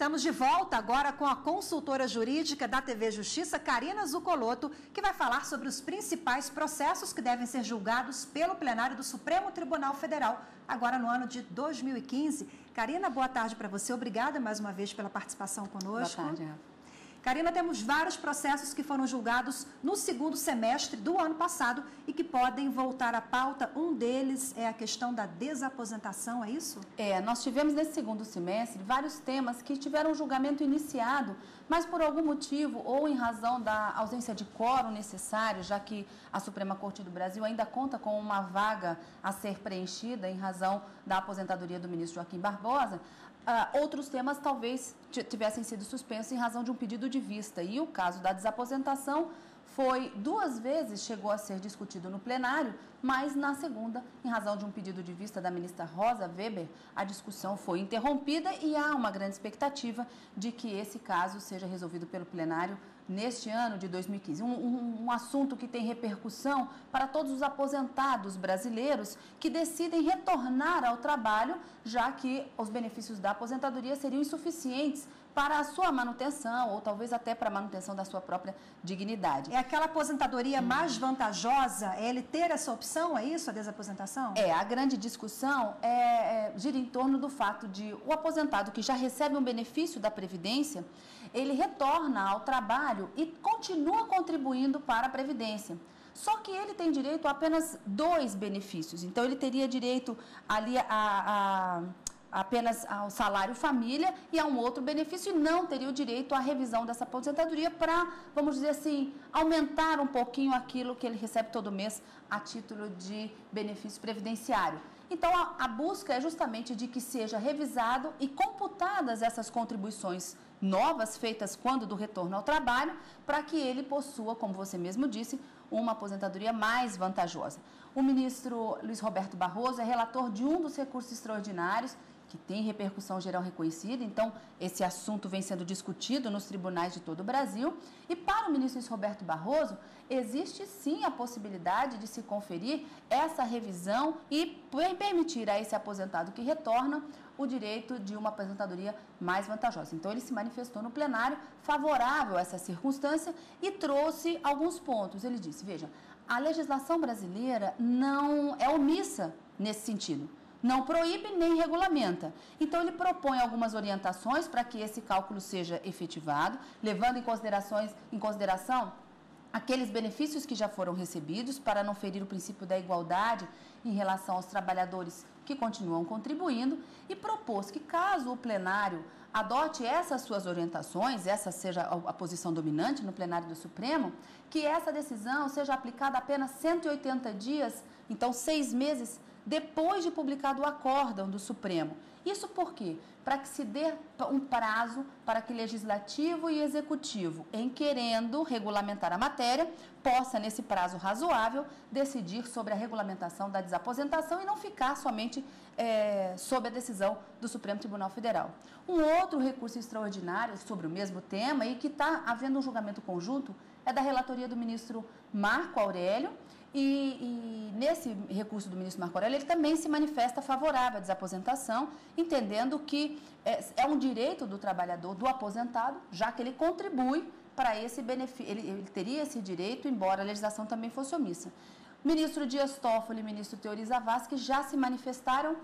Estamos de volta agora com a consultora jurídica da TV Justiça, Karina Zucolotto, que vai falar sobre os principais processos que devem ser julgados pelo plenário do Supremo Tribunal Federal, agora no ano de 2015. Karina, boa tarde para você. Obrigada mais uma vez pela participação conosco. Boa tarde, Rafa. Karina, temos vários processos que foram julgados no segundo semestre do ano passado e que podem voltar à pauta. Um deles é a questão da desaposentação, é isso? Nós tivemos nesse segundo semestre vários temas que tiveram julgamento iniciado, mas por algum motivo ou em razão da ausência de quórum necessário, já que a Suprema Corte do Brasil ainda conta com uma vaga a ser preenchida em razão da aposentadoria do ministro Joaquim Barbosa, outros temas talvez tivessem sido suspensos em razão de um pedido de vista. E o caso da desaposentação foi 2 vezes, chegou a ser discutido no plenário, mas na segunda, em razão de um pedido de vista da ministra Rosa Weber, a discussão foi interrompida e há uma grande expectativa de que esse caso seja resolvido pelo plenário neste ano de 2015. Um assunto que tem repercussão para todos os aposentados brasileiros que decidem retornar ao trabalho, já que os benefícios da aposentadoria seriam insuficientes para a sua manutenção ou talvez até para a manutenção da sua própria dignidade. É aquela aposentadoria mais vantajosa, é ele ter essa opção, é isso, a desaposentação? A grande discussão gira em torno do fato de o aposentado que já recebe um benefício da Previdência, ele retorna ao trabalho e continua contribuindo para a Previdência. Só que ele tem direito a apenas 2 benefícios, então ele teria direito ali apenas ao salário família e a um outro benefício e não teria o direito à revisão dessa aposentadoria para, vamos dizer assim, aumentar um pouquinho aquilo que ele recebe todo mês a título de benefício previdenciário. Então, a busca é justamente de que seja revisado e computadas essas contribuições novas feitas quando do retorno ao trabalho, para que ele possua, como você mesmo disse, uma aposentadoria mais vantajosa. O ministro Luiz Roberto Barroso é relator de um dos recursos extraordinários que tem repercussão geral reconhecida, então esse assunto vem sendo discutido nos tribunais de todo o Brasil. E para o ministro Luiz Roberto Barroso, existe sim a possibilidade de se conferir essa revisão e permitir a esse aposentado que retorna o direito de uma aposentadoria mais vantajosa. Então, ele se manifestou no plenário favorável a essa circunstância e trouxe alguns pontos. Ele disse, veja, a legislação brasileira não é omissa nesse sentido. Não proíbe nem regulamenta. Então, ele propõe algumas orientações para que esse cálculo seja efetivado, levando em consideração aqueles benefícios que já foram recebidos, para não ferir o princípio da igualdade em relação aos trabalhadores que continuam contribuindo, e propôs que, caso o plenário adote essas suas orientações, essa seja a posição dominante no plenário do Supremo, que essa decisão seja aplicada apenas 180 dias, então 6 meses, depois de publicado o acórdão do Supremo. Isso por quê? Para que se dê um prazo para que Legislativo e Executivo, em querendo regulamentar a matéria, possa, nesse prazo razoável, decidir sobre a regulamentação da desaposentação e não ficar somente sob a decisão do Supremo Tribunal Federal. Um outro recurso extraordinário sobre o mesmo tema e que está havendo um julgamento conjunto é da relatoria do ministro Marco Aurélio. E nesse recurso do ministro Marco Aurélio, ele também se manifesta favorável à desaposentação, entendendo que é um direito do trabalhador, do aposentado, já que ele contribui para esse benefício, ele teria esse direito, embora a legislação também fosse omissa. Ministro Dias Toffoli e ministro Teori Zavascki já se manifestaram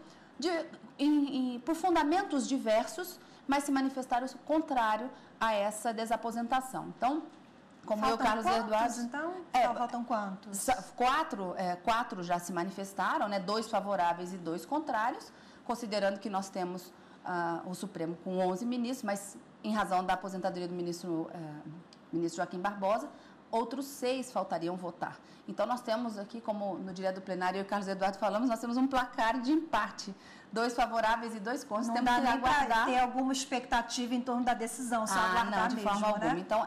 por fundamentos diversos, mas se manifestaram contrário a essa desaposentação. Então, como faltam Carlos Eduardo. Então, faltam quantos? 4 já se manifestaram, né? 2 favoráveis e 2 contrários, considerando que nós temos o Supremo com 11 ministros, mas em razão da aposentadoria do ministro Joaquim Barbosa, outros 6 faltariam votar. Então, nós temos aqui, como no direto do plenário, eu e o Carlos Eduardo falamos, nós temos um placar de empate. 2 favoráveis e 2 contra. Não dá nem para ter alguma expectativa em torno da decisão, só aguardar não, de forma alguma. Então,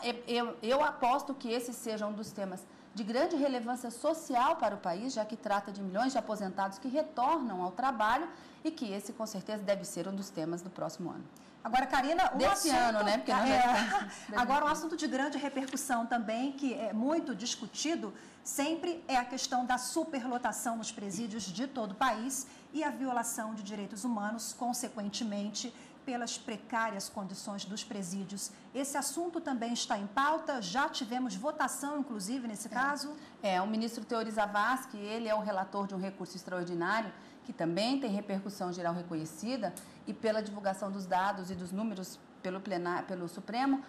eu aposto que esse seja um dos temas de grande relevância social para o país, já que trata de milhões de aposentados que retornam ao trabalho e que esse, com certeza, deve ser um dos temas do próximo ano. Agora, Karina, né? Porque agora, um assunto de grande repercussão também, que é muito discutido, sempre é a questão da superlotação nos presídios de todo o país e a violação de direitos humanos, consequentemente, pelas precárias condições dos presídios. Esse assunto também está em pauta, já tivemos votação, inclusive, nesse caso? O ministro Teori Zavascki, ele é o relator de um recurso extraordinário, que também tem repercussão geral reconhecida, e pela divulgação dos dados e dos números pelo Supremo,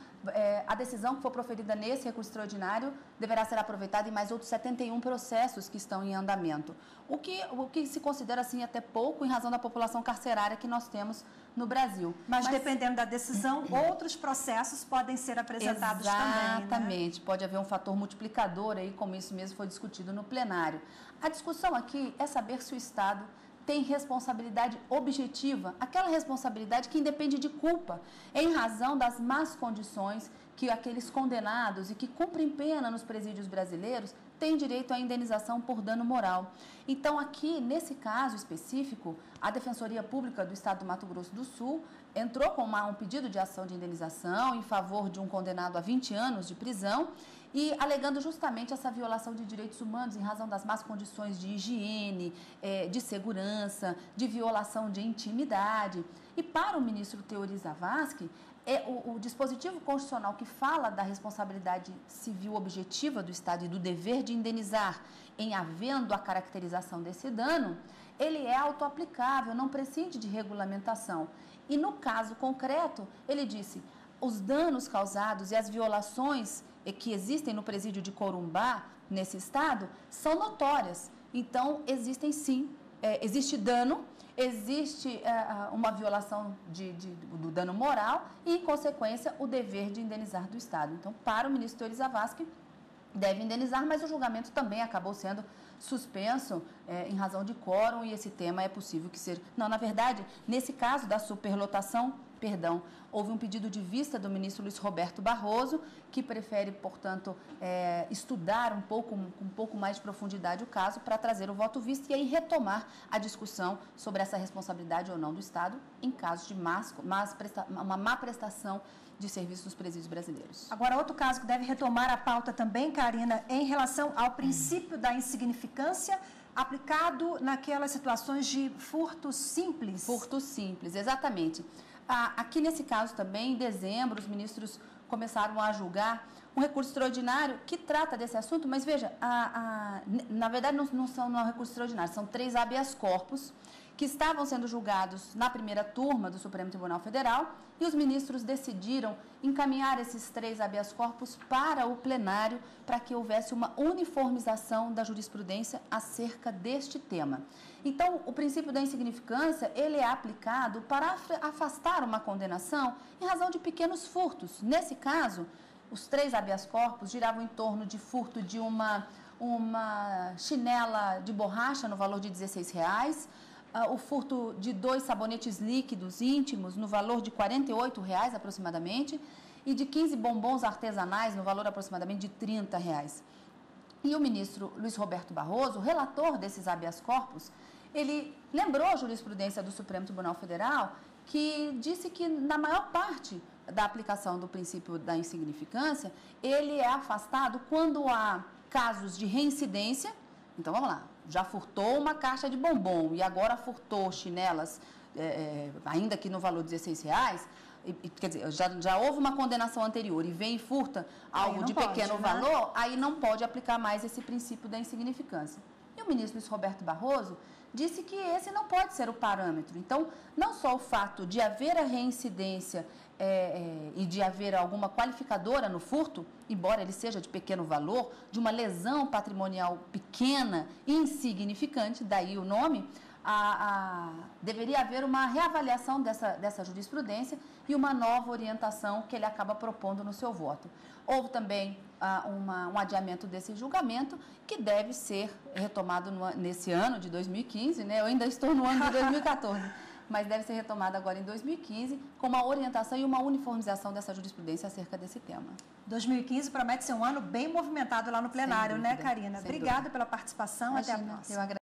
a decisão que for proferida nesse recurso extraordinário deverá ser aproveitada em mais outros 71 processos que estão em andamento. O que se considera, assim, até pouco em razão da população carcerária que nós temos no Brasil. Mas dependendo da decisão, outros processos podem ser apresentados também, né? Exatamente. Pode haver um fator multiplicador aí, como isso mesmo foi discutido no plenário. A discussão aqui é saber se o Estado tem responsabilidade objetiva, aquela responsabilidade que independe de culpa, em razão das más condições que aqueles condenados e que cumprem pena nos presídios brasileiros têm direito à indenização por dano moral. Então, aqui, nesse caso específico, a Defensoria Pública do Estado do Mato Grosso do Sul entrou com um pedido de ação de indenização em favor de um condenado a 20 anos de prisão e alegando justamente essa violação de direitos humanos em razão das más condições de higiene, de segurança, de violação de intimidade. E para o ministro Teori Zavascki, o dispositivo constitucional que fala da responsabilidade civil objetiva do Estado e do dever de indenizar em havendo a caracterização desse dano, ele é autoaplicável, não prescinde de regulamentação. E no caso concreto, ele disse, os danos causados e as violações que existem no presídio de Corumbá, nesse estado, são notórias. Então, existem sim, existe dano, existe uma violação do dano moral e, em consequência, o dever de indenizar do Estado. Então, para o ministro Teori Zavascki, deve indenizar, mas o julgamento também acabou sendo suspenso em razão de quórum e esse tema é possível que seja... Não, na verdade, nesse caso da superlotação, houve um pedido de vista do ministro Luiz Roberto Barroso, que prefere, portanto, estudar com um pouco mais de profundidade o caso para trazer o voto visto e aí retomar a discussão sobre essa responsabilidade ou não do Estado em casos de uma má prestação de serviços nos presídios brasileiros. Agora, outro caso que deve retomar a pauta também, Karina, em relação ao princípio da insignificância aplicado naquelas situações de furto simples. Furto simples, exatamente. Aqui nesse caso também, em dezembro, os ministros começaram a julgar um recurso extraordinário que trata desse assunto, mas veja, na verdade não é um recurso extraordinário, são 3 habeas corpus que estavam sendo julgados na primeira turma do Supremo Tribunal Federal e os ministros decidiram encaminhar esses 3 habeas corpus para o plenário para que houvesse uma uniformização da jurisprudência acerca deste tema. Então, o princípio da insignificância, ele é aplicado para afastar uma condenação em razão de pequenos furtos. Nesse caso, os 3 habeas corpus giravam em torno de furto de uma chinela de borracha no valor de R$16, o furto de 2 sabonetes líquidos íntimos no valor de R$48 aproximadamente e de 15 bombons artesanais no valor aproximadamente de R$30. E o ministro Luiz Roberto Barroso, relator desses habeas corpus, ele lembrou a jurisprudência do Supremo Tribunal Federal que disse que na maior parte da aplicação do princípio da insignificância, ele é afastado quando há casos de reincidência. Então, vamos lá, já furtou uma caixa de bombom e agora furtou chinelas, ainda que no valor de R$16, quer dizer, já houve uma condenação anterior e vem e furta algo de pequeno valor, aí não pode aplicar mais esse princípio da insignificância. E o ministro Luiz Roberto Barroso disse que esse não pode ser o parâmetro. Então, não só o fato de haver a reincidência e de haver alguma qualificadora no furto, embora ele seja de pequeno valor, de uma lesão patrimonial pequena, insignificante, daí o nome, deveria haver uma reavaliação dessa jurisprudência e uma nova orientação que ele acaba propondo no seu voto. Houve também um adiamento desse julgamento que deve ser retomado nesse ano de 2015, né? Eu ainda estou no ano de 2014, mas deve ser retomado agora em 2015 com uma orientação e uma uniformização dessa jurisprudência acerca desse tema. 2015 promete ser um ano bem movimentado lá no plenário, né, Karina? Obrigada pela participação. Imagina, até a próxima.